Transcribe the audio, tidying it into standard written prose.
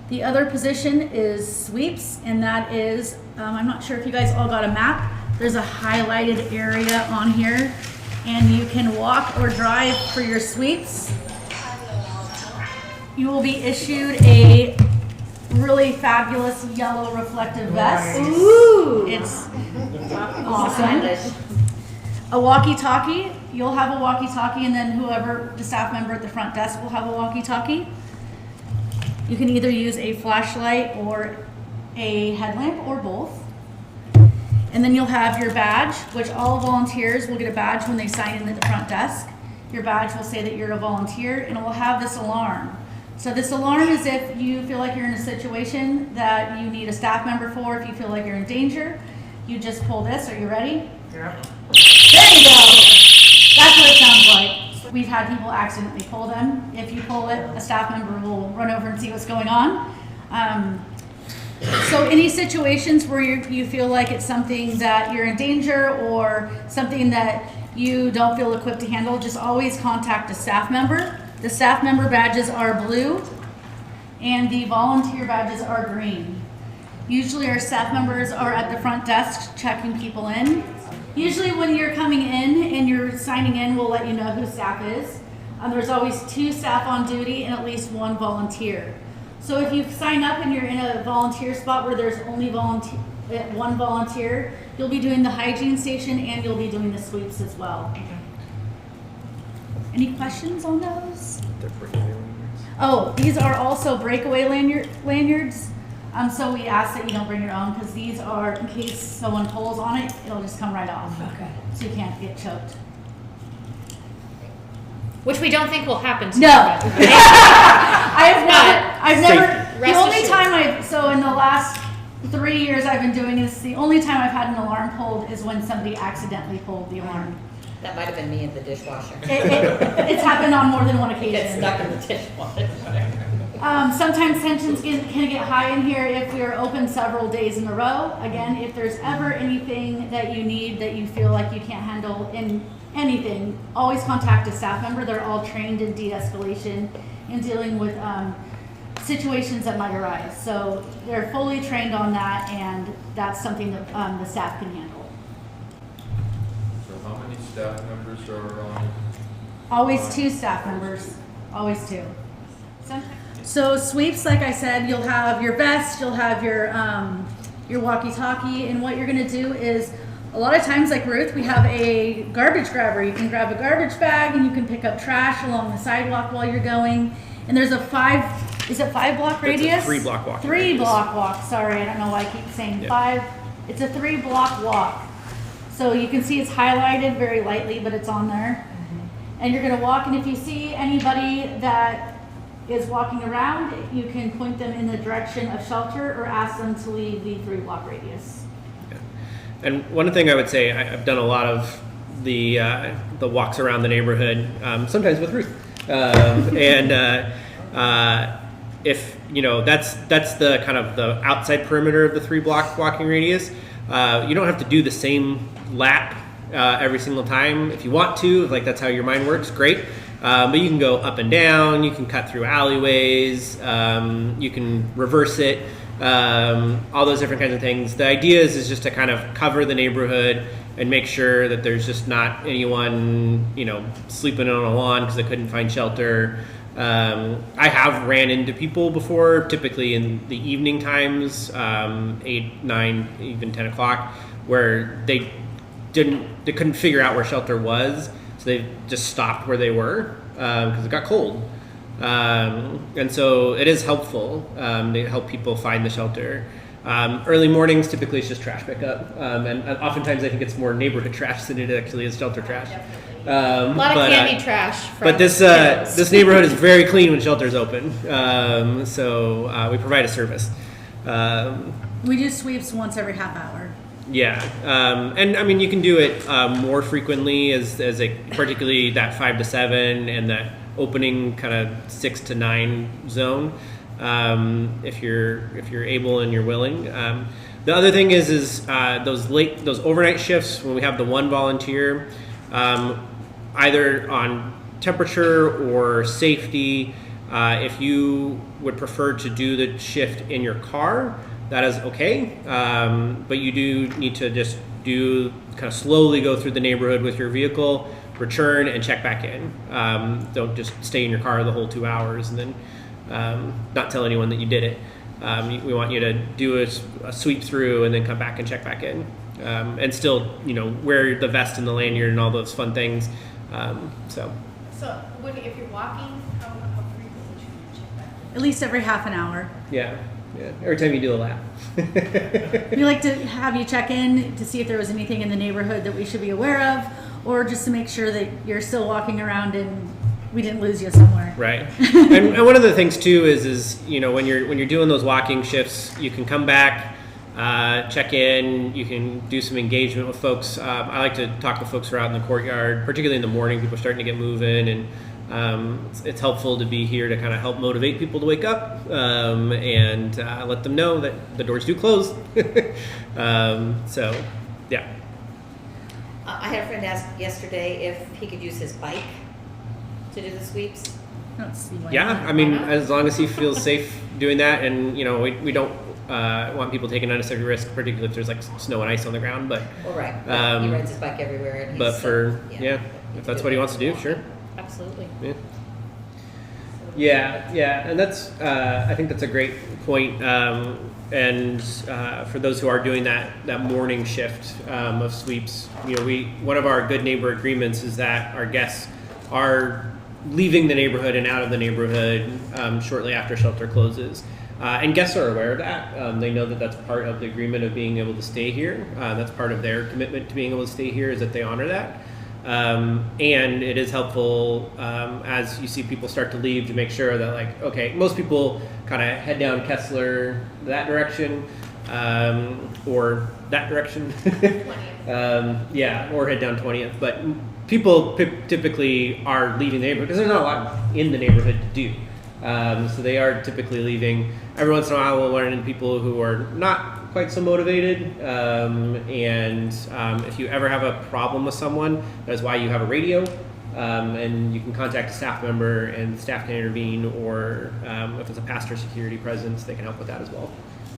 The other position is sweeps, and that is, I'm not sure if you guys all got a map. There's a highlighted area on here, and you can walk or drive for your sweeps. You will be issued a really fabulous yellow reflective vest. Ooh! It's awesome. A walkie-talkie. You'll have a walkie-talkie, and then whoever, the staff member at the front desk will have a walkie-talkie. You can either use a flashlight or a headlamp or both. And then you'll have your badge, which all volunteers will get a badge when they sign in at the front desk. Your badge will say that you're a volunteer, and it will have this alarm. So this alarm is if you feel like you're in a situation that you need a staff member for, if you feel like you're in danger, you just pull this. Are you ready? Yeah. There you go. That's what it sounds like. We've had people accidentally pull them. If you pull it, a staff member will run over and see what's going on. So any situations where you feel like it's something that you're in danger or something that you don't feel equipped to handle, just always contact a staff member. The staff member badges are blue and the volunteer badges are green. Usually our staff members are at the front desk checking people in. Usually when you're coming in and you're signing in, we'll let you know who staff is. There's always 2 staff on duty and at least 1 volunteer. So if you sign up and you're in a volunteer spot where there's only 1 volunteer, you'll be doing the hygiene station and you'll be doing the sweeps as well. Any questions on those? Oh, these are also breakaway lanyards. So we ask that you don't bring your own because these are, in case someone pulls on it, it'll just come right off. Okay. So you can't get choked. Which we don't think will happen to No. you. I've never, the Rest only assured. time so in the last 3 years I've been doing this, the only time I've had an alarm pulled is when somebody accidentally pulled the alarm. That might have been me in the dishwasher. It's happened on more than one Get occasion. stuck in the dishwasher. Sometimes tensions can get high in here if we are open several days in a row. Again, if there's ever anything that you need that you feel like you can't handle in anything, always contact a staff member. They're all trained in de-escalation and dealing with situations that might arise. So they're fully trained on that, and that's something that the staff can handle. So how many staff members are on? Always 2 staff members, always 2. So sweeps, like I said, you'll have your vest, you'll have your walkie-talkie, and what you're gonna do is, a lot of times, like Ruth, we have a garbage grabber. You can grab a garbage bag and you can pick up trash along the sidewalk while you're going. And there's a 5 block radius? It's a 3-block walk. 3 block walk, sorry, I don't know why I keep saying 5. It's a 3 block walk. So you can see it's highlighted very lightly, but it's on there. And you're gonna walk, and if you see anybody that is walking around, you can point them in the direction of shelter or ask them to leave the 3 block radius. And one thing I would say, I've done a lot of the walks around the neighborhood, sometimes with Ruth, if you know that's the kind of the outside perimeter of the 3 block walking radius. You don't have to do the same lap every single time. If you want to, like that's how your mind works, great. But you can go up and down. You can cut through alleyways. You can reverse it. All those different kinds of things. The idea is just to kind of cover the neighborhood and make sure that there's just not anyone, sleeping on a lawn because they couldn't find shelter. I have ran into people before, typically in the evening times, 8, 9, even 10 o'clock, where they couldn't figure out where shelter was, so they just stopped where they were because it got cold. And so it is helpful to help people find the shelter. Early mornings, typically it's just trash pickup. And oftentimes I think it's more neighborhood trash than it actually is shelter trash. A lot of candy trash. But this neighborhood is very clean when shelter's open. So we provide a service. We do sweeps once every half hour. Yeah, and I mean you can do it more frequently as particularly that 5 to 7 and that opening kind of 6 to 9 zone, if you're able and you're willing. The other thing is those overnight shifts when we have the 1 volunteer, either on temperature or safety. If you would prefer to do the shift in your car, that is okay, but you do need to just kind of slowly go through the neighborhood with your vehicle, return, and check back in. Don't just stay in your car the whole 2 hours and then not tell anyone that you did it. We want you to do a sweep through and then come back and check back in, and still, wear the vest and the lanyard and all those fun things. So if you're walking, how frequently should you check back? At least every half an hour. Yeah. Every time you do a lap. We like to have you check in to see if there was anything in the neighborhood that we should be aware of, or just to make sure that you're still walking around and we didn't lose you somewhere. Right. And one of the things too is when you're doing those walking shifts, you can come back, check in, you can do some engagement with folks. I like to talk with folks who are out in the courtyard, particularly in the morning. People are starting to get moving, and it's helpful to be here to kind of help motivate people to wake up, and let them know that the doors do close. So, yeah. I had a friend ask yesterday if he could use his bike to do the sweeps. I don't see why Yeah, not. I mean, as long as he feels safe doing that, and we don't want people taking unnecessary risk, particularly if there's like snow and ice on the ground. But Well, right. But he rides his bike everywhere. And but he's, for yeah, if that's what he wants to do, sure. Absolutely. Yeah, and that's I think that's a great point. And for those who are doing that morning shift of sweeps, one of our good neighbor agreements is that our guests are leaving the neighborhood and out of the neighborhood shortly after shelter closes. And guests are aware of that. They know that that's part of the agreement of being able to stay here. That's part of their commitment to being able to stay here, is that they honor that. And it is helpful as you see people start to leave to make sure that, okay, most people kind of head down Kessler that direction, or that direction. Or head down 20th. But people typically are leaving the neighborhood because there's not a lot in the neighborhood to do. So they are typically leaving. Every once in a while we'll run into people who are not quite so motivated, and if you ever have a problem with someone, that's why you have a radio, and you can contact a staff member and staff can intervene, or if it's a pastor security presence, they can help with that as well.